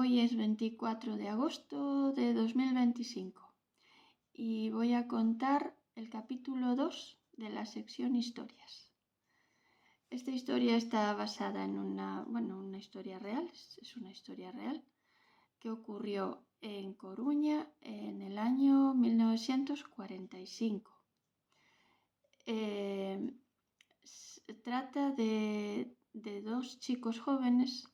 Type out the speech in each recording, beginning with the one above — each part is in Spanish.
Hoy es 24 de agosto de 2025 y voy a contar el capítulo 2 de la sección Historias. Esta historia está basada en una historia real, es una historia real que ocurrió en Coruña en el año 1945. Se trata de dos chicos jóvenes.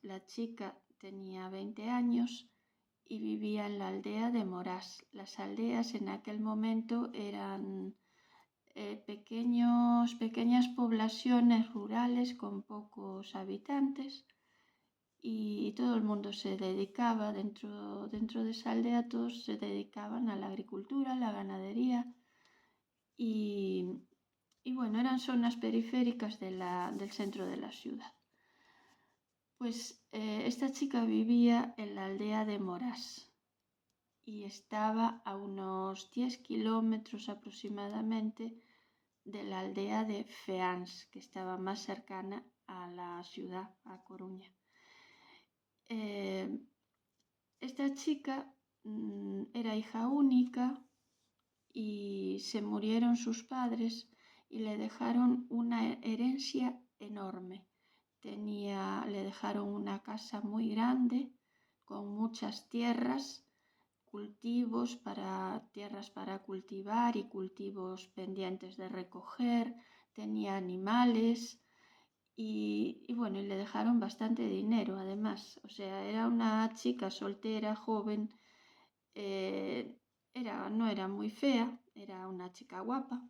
La chica tenía 20 años y vivía en la aldea de Morás. Las aldeas en aquel momento eran pequeñas poblaciones rurales con pocos habitantes y todo el mundo se dedicaba, dentro de esa aldea todos se dedicaban a la agricultura, a la ganadería y eran zonas periféricas del centro de la ciudad. Pues esta chica vivía en la aldea de Morás y estaba a unos 10 kilómetros aproximadamente de la aldea de Feáns, que estaba más cercana a la ciudad, a Coruña. Esta chica era hija única y se murieron sus padres y le dejaron una herencia enorme. Le dejaron una casa muy grande con muchas tierras, tierras para cultivar y cultivos pendientes de recoger, tenía animales y le dejaron bastante dinero además. O sea, era una chica soltera, joven, no era muy fea, era una chica guapa.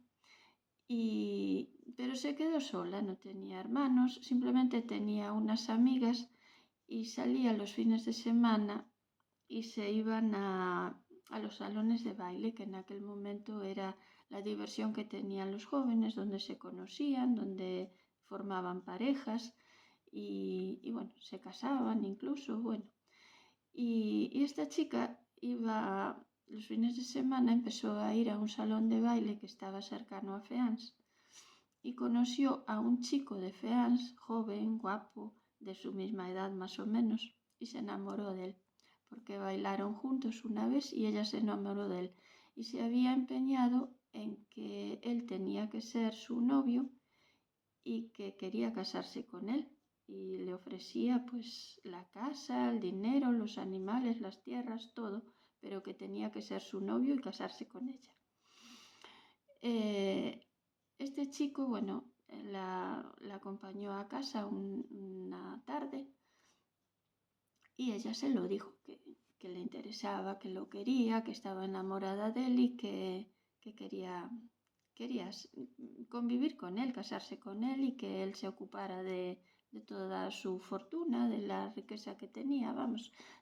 Pero se quedó sola, no tenía hermanos, simplemente tenía unas amigas y salía los fines de semana y se iban a los salones de baile, que en aquel momento era la diversión que tenían los jóvenes, donde se conocían, donde formaban parejas y se casaban incluso, Y esta chica iba los fines de semana, empezó a ir a un salón de baile que estaba cercano a Feáns y conoció a un chico de Feáns, joven, guapo, de su misma edad más o menos, y se enamoró de él, porque bailaron juntos una vez y ella se enamoró de él y se había empeñado en que él tenía que ser su novio y que quería casarse con él. Y le ofrecía pues la casa, el dinero, los animales, las tierras, todo, pero que tenía que ser su novio y casarse con ella. Este chico, la acompañó a casa una tarde y ella se lo dijo, que le interesaba, que lo quería, que estaba enamorada de él y que quería convivir con él, casarse con él y que él se ocupara de toda su fortuna, de la riqueza que tenía,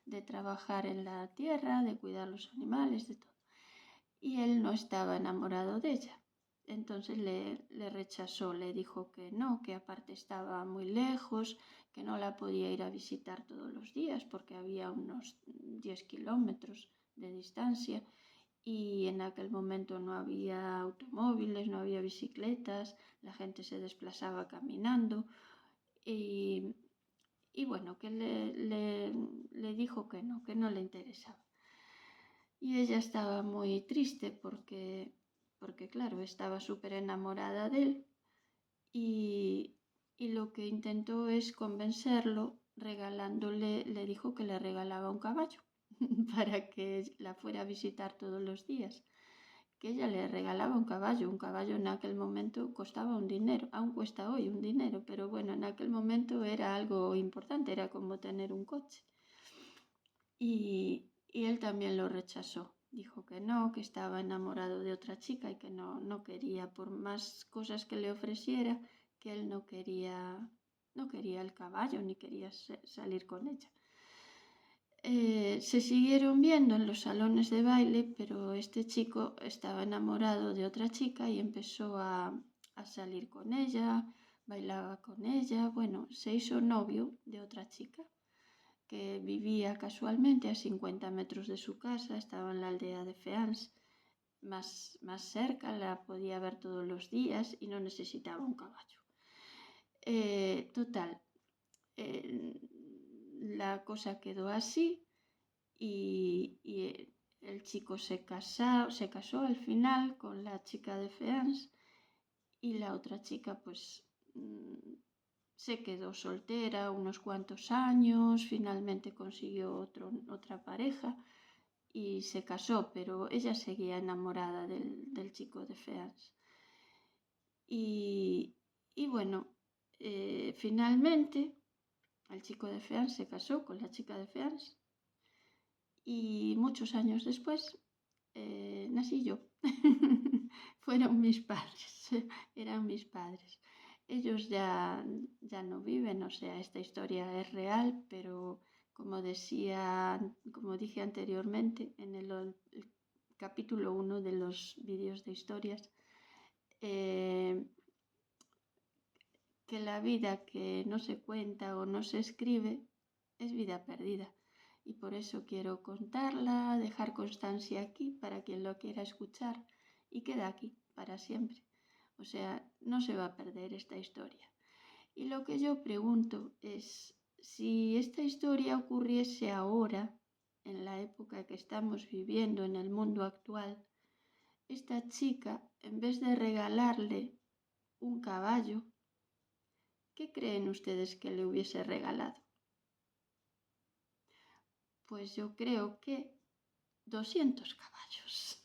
de trabajar en la tierra, de cuidar los animales, de todo. Y él no estaba enamorado de ella. Entonces le rechazó, le dijo que no, que aparte estaba muy lejos, que no la podía ir a visitar todos los días porque había unos 10 kilómetros de distancia y en aquel momento no había automóviles, no había bicicletas, la gente se desplazaba caminando y que le dijo que no le interesaba. Y ella estaba muy triste porque claro, estaba súper enamorada de él y lo que intentó es convencerlo le dijo que le regalaba un caballo para que la fuera a visitar todos los días. Que ella le regalaba un caballo en aquel momento costaba un dinero, aún cuesta hoy un dinero, pero en aquel momento era algo importante, era como tener un coche. Y él también lo rechazó, dijo que no, que estaba enamorado de otra chica y que no quería, por más cosas que le ofreciera, que él no quería el caballo ni quería salir con ella. Se siguieron viendo en los salones de baile, pero este chico estaba enamorado de otra chica y empezó a salir con ella, bailaba con ella, se hizo novio de otra chica que vivía casualmente a 50 metros de su casa, estaba en la aldea de Feáns, más cerca, la podía ver todos los días y no necesitaba un caballo. la cosa quedó así y el chico se casó al final con la chica de Feans y la otra chica pues se quedó soltera unos cuantos años, finalmente consiguió otra pareja y se casó, pero ella seguía enamorada del chico de Feans. Y bueno, finalmente el chico de Feans se casó con la chica de Feans y muchos años después nací yo. Fueron mis padres, eran mis padres. Ellos ya no viven, o sea, esta historia es real, pero como dije anteriormente en el capítulo 1 de los vídeos de historias, que la vida que no se cuenta o no se escribe es vida perdida. Y por eso quiero contarla, dejar constancia aquí para quien lo quiera escuchar y queda aquí para siempre. O sea, no se va a perder esta historia. Y lo que yo pregunto es, si esta historia ocurriese ahora, en la época que estamos viviendo, en el mundo actual, esta chica, en vez de regalarle un caballo, ¿qué creen ustedes que le hubiese regalado? Pues yo creo que 200 caballos.